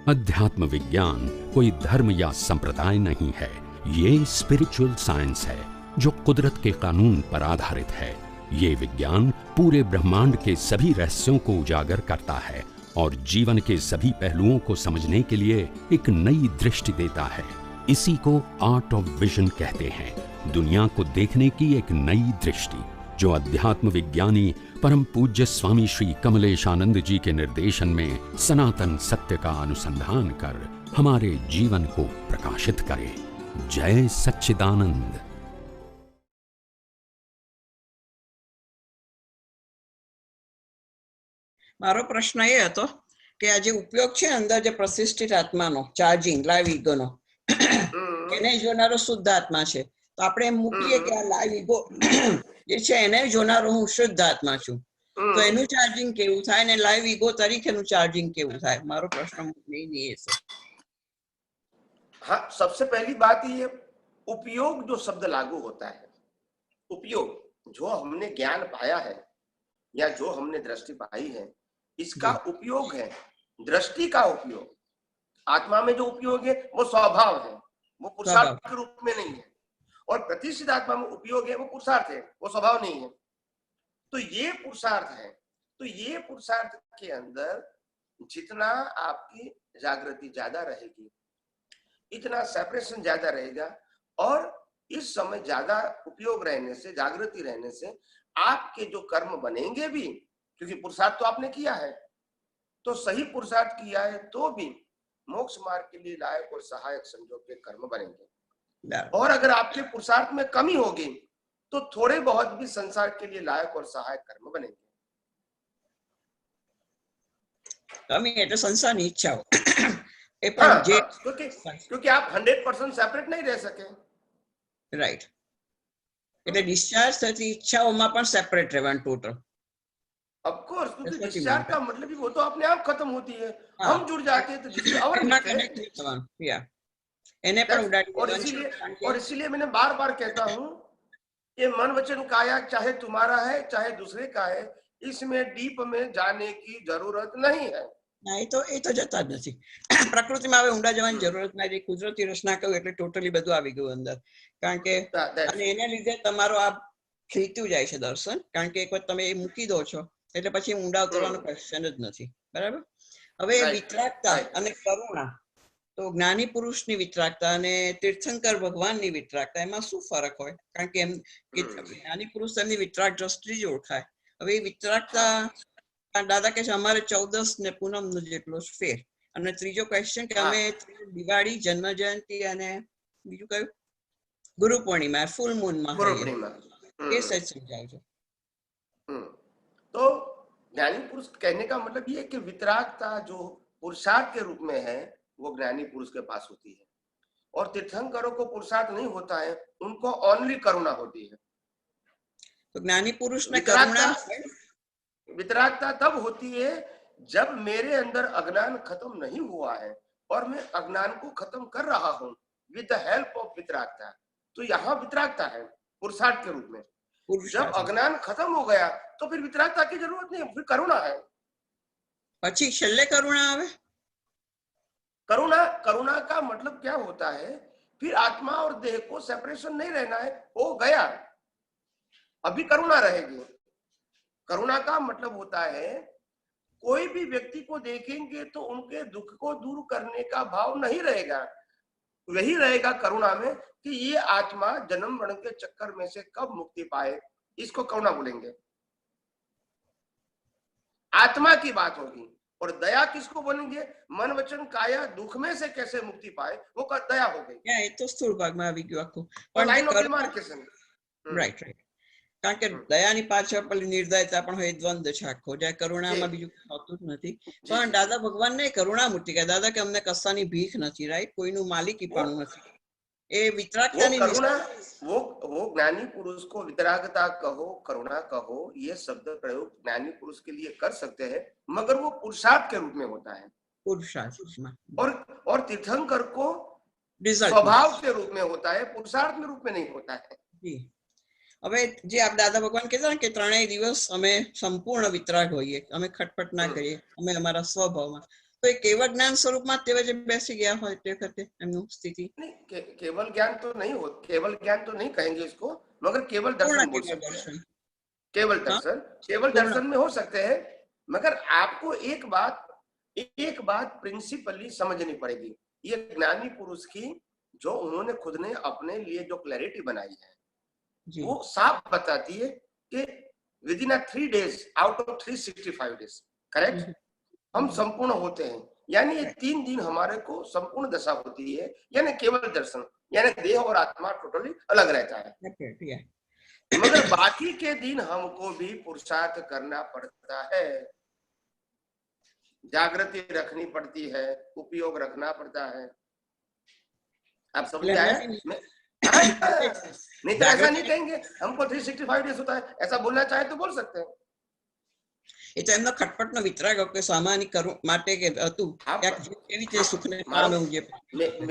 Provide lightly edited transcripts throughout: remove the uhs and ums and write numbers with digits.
अध्यात्म विज्ञान कोई धर्म या संप्रदाय नहीं है, ये स्पिरिचुअल साइंस है जो कुदरत के कानून पर आधारित है। ये विज्ञान पूरे ब्रह्मांड के सभी रहस्यों को उजागर करता है और जीवन के सभी पहलुओं को समझने के लिए एक नई दृष्टि देता है। इसी को आर्ट ऑफ विजन कहते हैं, दुनिया को देखने की एक नई दृष्टि, जो अध्यात्म विज्ञानी परम पूज्य स्वामी श्री कमलेशानंद जी के निर्देशन में सनातन सत्य का अनुसंधान कर हमारे जीवन को प्रकाशित करे। जय सच्चिदानंद। મારો પ્રશ્ન એ હતો કે આ જે ઉપયોગ છે અંદર જે પ્રતિષ્ઠિત આત્માનો ચાર્જિંગ લાઈવ ઈગોનો એને જોનારો શુદ્ધ આત્મા છે, તો આપણે એમ મૂકીએ કે આ લાઈવ ઈગો જે છે એને જોનારો હું શુદ્ધ આત્મા છું, તો એનું ચાર્જિંગ કેવું થાય ને લાઈવ ઈગો તરીકેનું ચાર્જિંગ કેવું થાય? મારો પ્રશ્ન નહીં એ છે। हाँ, सबसे पहली बात ये उपयोग जो शब्द लागू होता है, उपयोग जो हमने ज्ञान पाया है या जो हमने दृष्टि पाई है, इसका उपयोग है। दृष्टि का उपयोग, आत्मा में जो उपयोग है वो स्वभाव है, वो पुरुषार्थ के रूप में नहीं है। और प्रतिष्ठित आत्मा में उपयोग है वो पुरुषार्थ है, वो स्वभाव नहीं है। तो ये पुरुषार्थ है। तो ये पुरुषार्थ के अंदर जितना आपकी जागृति ज्यादा रहेगी, इतना सेपरेशन ज्यादा रहेगा, और इस समय ज्यादा उपयोग रहने से, जागृति रहने से आपके जो कर्म बनेंगे भी, क्योंकि पुरुषार्थ तो आपने किया है, तो सही पुरुषार्थ किया है तो भी मोक्ष मार्ग के लिए लायक और सहायक संजोग के कर्म बनेंगे। और अगर आपके पुरुषार्थ में कमी होगी तो थोड़े बहुत भी संसार के लिए लायक और सहायक कर्म बनेंगे। कमी એટલે સંસારની ઈચ્છાઓ એ हाँ, પણ જે क्योंकि आप 100% सेपरेट नहीं रह सके। રાઈટ, એટલે ડિસ્ચાર્જ થતી ઈચ્છાઓમાં પણ સેપરેટ રહેવાનું ટોટલ। ऑफ कोर्स, क्योंकि डिस्चार्ज का मतलब ही वो तो अपने आप खत्म होती है, हम जुड़ जाते हैं तो जिससे और और इसीलिए मैंने बार बार कहता हूँ कि मन वचन काया चाहे तुम्हारा है चाहे दूसरे का है, इसमें डीप में जाने की जरूरत नहीं है। એ તો જતા જ નથી। પ્રકૃતિમાં હવે ઊંડા જવાની જરૂરત નથી, કુદરતી રચના કહ્યું એટલે ટોટલી બધું આવી ગયું અંદર, કારણ કે અને એના લીધે તમારો આ ખીલતું જાય છે દર્શન, કારણ કે એક વખત તમે એ મૂકી દો છો એટલે પછી ઊંડા ઉતરવાનો ક્વેશ્ચન જ નથી, બરાબર? હવે વિતરાગતા અને કરુણા, તો જ્ઞાની પુરુષની વિતરાગતા અને તીર્થંકર ભગવાનની વિતરાગતા એમાં શું ફરક હોય? કારણ કે એમ જ્ઞાની પુરુષ એમની વિતરાગ દ્રષ્ટિ જ ઓળખાય। હવે એ વિતરાગતા દાદા કે છે અમારે 14 ને પૂનમ નો જેટલો ફેર, અને ત્રીજો ક્વેશ્ચન કે અમે દિવાળી, જન્મ જયંતિ અને બીજું કયું ગુરુ પૂર્ણિમા ફૂલ મૂન માં એ સચ સમજાવજો। तो ज्ञानी पुरुष कहने का मतलब ये है कि वितरागता जो पुरुषार्थ के रूप में है वो ज्ञानी पुरुष के पास होती है, और तीर्थंकरों को पुरुषार्थ नहीं होता है, उनको ओनली करुणा होती है। तो ज्ञानी पुरुष में करुणा, वितरागता तब होती है जब मेरे अंदर अज्ञान खत्म नहीं हुआ है और मैं अज्ञान को खत्म कर रहा हूं विद द हेल्प ऑफ वितरागता। तो यहाँ वितरागता है पुरुषार्थ के रूप में। जब अज्ञान खत्म हो गया तो फिर वितरागता की जरूरत नहीं, फिर करुणा है। પછી છેલ્લે કરુણા આવે। करुणा का मतलब क्या होता है? फिर आत्मा और देह को सेपरेशन नहीं रहना है, हो गया, अभी करुणा रहेगी। करुणा का मतलब होता है कोई भी व्यक्ति को देखेंगे तो उनके दुख को दूर करने का भाव नहीं रहेगा, वही रहेगा करुणा में कि ये आत्मा जन्म मरण के चक्कर में से कब मुक्ति पाए, इसको करुणा बोलेंगे। आत्मा की बात होगी। और दया किसको बोलेंगे? मन वचन काया दुख में से कैसे मुक्ति पाए, वो दया हो गई। ये तो स्थूल भाग में આવી ગયું આખું, પણ line of demarcation. Right right, કારણ કે દયાની પાછળ પેલી નિર્દયતા પણ હોય, દ્વંદ છે આખો, જે કરુણામાં બીજું હોતું જ નથી। પણ દાદા ભગવાન ને કરુણામૂર્તિ કહે, દાદા કે અમને કશાની ભીખ નથી, રાઈટ, કોઈનું માલિકીપણું નથી। એ વિતરાગતાની करुणा, वो ज्ञानी पुरुष को वितरागता कहो, करुणा कहो, ये शब्द प्रयोग ज्ञानी पुरुष के लिए कर सकते हैं, मगर वो पुरुषार्थ के रूप में होता है। पुरुषार्थ और तीर्थंकर को स्वभाव के रूप में होता है, पुरुषार्थ में रूप में नहीं होता है। હવે જે આપ દાદા ભગવાન કહેતા ને કે 3 દિવસ અમે સંપૂર્ણ વિતરાગ હોઈએ, અમે ખટપટ ના કરીએ, અમે અમારા સ્વભાવમાં, તો તો એ કેવળ જ્ઞાન સ્વરૂપમાં તે વચ્ચે બેસી ગયા હોય તે વખતે એમનું સ્થિતિ नहीं, केवल ज्ञान तो नहीं हो, केवल ज्ञान तो नहीं कहेंगे इसको, मगर केवल दर्शन बोल सकते हैं। केवल दर्शन, केवल दर्शन में हो सकते हैं, मगर आपको एक बात प्रिंसिपली समझनी पड़ेगी। ये ज्ञानी पुरुष की जो उन्होंने खुद ने अपने लिए जो क्लैरिटी बनाई है वो साफ बताती है कि with in 3 days out of 365 days, correct, हम संपूर्ण होते हैं। यानी ये 3 दिन हमारे को संपूर्ण दशा होती है, यानी केवल दर्शन, यानी देह और आत्मा टोटली अलग रहता है। मगर बाकी के दिन हमको भी पुरुषार्थ करना पड़ता है, जागृति रखनी पड़ती है, उपयोग रखना पड़ता है। आप समझ आए? नहीं तो ऐसा नहीं कहेंगे हमको 365 डेज होता है, ऐसा बोलना चाहे तो बोल सकते हैं। એ તો એમનો ખટપટનો વિતરાગ કે સામાન્ય કરું માટે કે હતું કે કેવી રીતે સુખને પામવું જે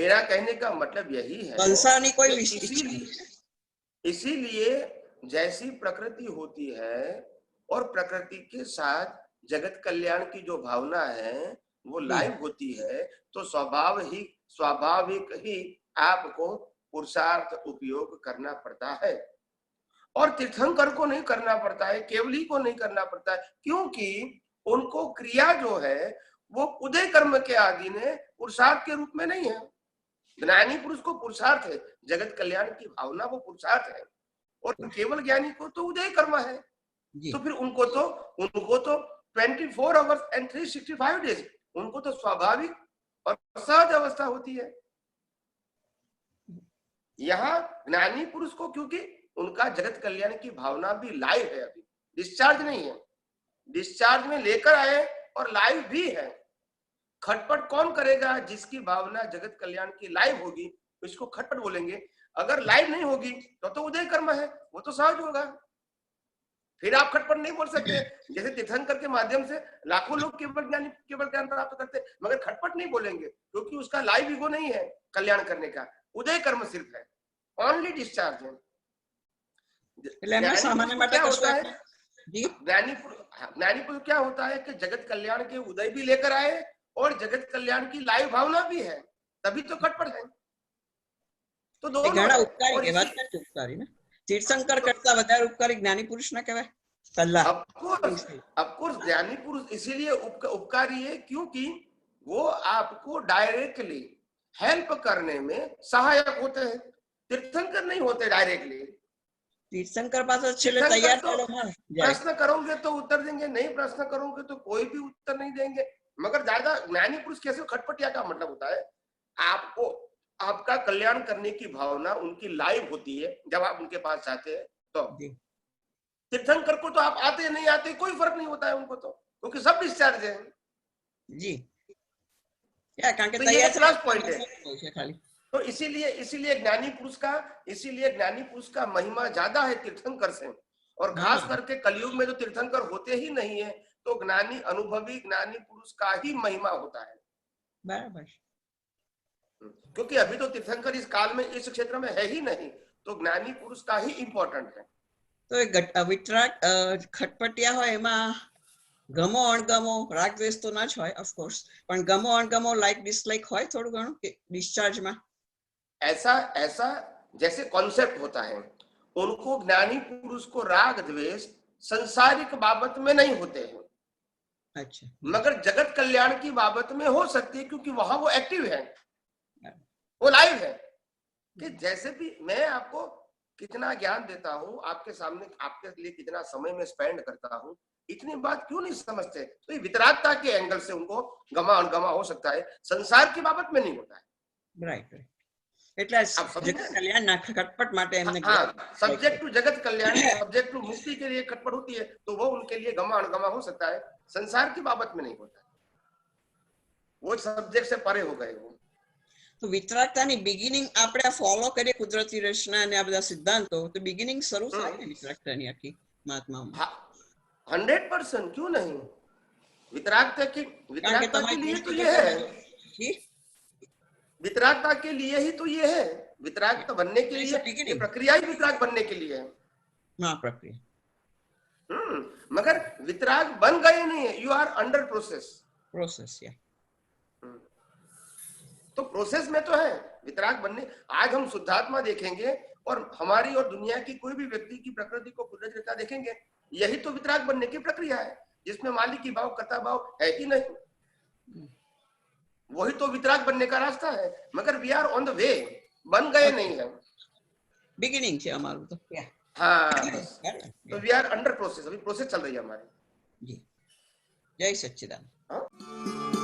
मेरा कहने का मतलब यही है, સંસારની કોઈ इसीलिए जैसी प्रकृति होती है और प्रकृति के साथ जगत कल्याण की जो भावना है वो लाइव होती है, तो स्वाभाविक ही आपको पुरुषार्थ उपयोग करना पड़ता है। और तीर्थंकर को नहीं करना पड़ता है, केवली को नहीं करना पड़ता है, क्योंकि उनको क्रिया जो है वो उदय कर्म के अधीन है, पुरुषार्थ के रूप में नहीं है। ज्ञानी पुरुष को पुरुषार्थ है, जगत कल्याण की भावना वो पुरुषार्थ है, और केवल ज्ञानी को तो उदय कर्म है। तो फिर उनको तो 24 आवर्स एंड 365 डेज उनको तो स्वाभाविक और सहज अवस्था होती है। यहाँ ज्ञानी पुरुष को क्योंकि उनका जगत कल्याण की भावना भी लाइव है, अभी डिस्चार्ज नहीं है, डिस्चार्ज में लेकर आए और लाइव भी है। खटपट कौन करेगा? जिसकी भावना जगत कल्याण की लाइव होगी इसको खटपट बोलेंगे, अगर लाइव नहीं होगी तो उदय कर्म है, वो तो सहज होगा, फिर आप खटपट नहीं बोल सकते। जैसे तीर्थंकर के माध्यम से लाखों लोग केवल ज्ञान प्राप्त करते, मगर खटपट नहीं बोलेंगे क्योंकि उसका लाइव ईगो नहीं है कल्याण करने का, उदय कर्म सिर्फ है, ओनली डिस्चार्ज है। ज्ञानी पुरुष क्या होता है कि जगत कल्याण के उदय भी लेकर आए और जगत कल्याण की लाइव भावना भी है, तभी तो खटपट है। तो दोनों उपकारी ना तीर्थंकर करता વધારે ઉપકારી જ્ઞાની પુરુષ ના કહેવાય કલ્લા। ऑफ कोर्स ज्ञानी पुरुष इसीलिए उपकारी है क्योंकि वो आपको डायरेक्टली हेल्प करने में सहायक होते हैं, तीर्थंकर नहीं होते डायरेक्टली। तीर्थंकर पास तैयार प्रश्न करोगे तो उत्तर देंगे, नहीं प्रश्न करोगे तो कोई भी उत्तर नहीं देंगे। मगर ज्यादा ज्ञानी पुरुष कैसे खटपटिया का मतलब होता है आपको आपका कल्याण करने की भावना उनकी लाइव होती है जब आप उनके पास जाते हैं। तो तीर्थंकर को तो आप आते नहीं आते कोई फर्क नहीं होता है उनको, तो क्योंकि सब डिस्चार्ज है जी, क्या तो ये प्लस पॉइंट है। तो इसीलिए ज्ञानी पुरुष का महिमा ज्यादा है तीर्थंकर से, और खास करके कलयुग में जो तीर्थंकर होते ही नहीं है तो ज्ञानी अनुभवी ज्ञानी पुरुष का ही महिमा होता है, बराबर। क्योंकि अभी तो तीर्थंकर इस काल में इस क्षेत्र में है ही नहीं, तो ज्ञानी पुरुष का ही इंपॉर्टेंट है। तो वितराग खटपटिया हो एमा गमो अणगमो राग द्वेष तो ना ज होय ऑफ कोर्स, पण गमो अणगमो लाइक डिसलाइक होय थोड़ું ઘણું કે डिस्चार्ज में ऐसा जैसे कॉन्सेप्ट होता है, उनको ज्ञानी पुरुष को राग द्वेष संसारिक बाबत में नहीं होते हैं। अच्छा, मगर जगत कल्याण की बाबत में हो सकती है क्योंकि वहां वो एक्टिव है, वो लाइव है। कि जैसे भी मैं आपको कितना ज्ञान देता हूँ, आपके सामने आपके लिए कितना समय में स्पेंड करता हूँ, इतनी बात क्यों नहीं समझते? तो ये वितरागता के एंगल से उनको गमा अणगमा हो सकता है, संसार की बाबत में नहीं होता है। राइट એટલે જગત કલ્યાણ ના ખટપટ માટે એમને सब्जेक्ट टू जगत कल्याण, सब्जेक्ट टू मुक्ति के लिए खटपट होती है, तो वो उनके लिए गमा अणगमा हो सकता है, संसार की बाबत में नहीं होता, वो सब्जेक्ट से परे हो गए वो। तो वितरागताની बिगिनिंग આપણે ફોલો કરીએ કુદરતી રચના અને આ બધા સિદ્ધાંતો, તો बिगिनिंग શરૂ થાય ને વિતરાગતાની આખી મહાત્મામાં। 100% क्यों नहीं, वितरागता के लिए तो ये है, वितरागता के लिए ही तो ये है, वितराग बनने के लिए ये प्रक्रिया ही वितराग बनने के लिए है। हाँ, प्रक्रिया। मगर वितराग बन गए नहीं है, you are under process. Process या तो प्रोसेस में तो है वितराग बनने। आज हम शुद्धात्मा देखेंगे और हमारी और दुनिया की कोई भी व्यक्ति की प्रकृति को कुदरती रचना देखेंगे, यही तो वितराग बनने की प्रक्रिया है, जिसमें मालिक की भाव कर्ता भाव है ही नहीं। वही तो वितराग बनने का रास्ता है, मगर we are on the way, बन गए नहीं है, बिगिनिंग છે અમારું તો। हाँ बस, तो वी आर अंडर प्रोसेस, अभी प्रोसेस चल रही है हमारी। जी, जय सच्चिदानंद। हाँ?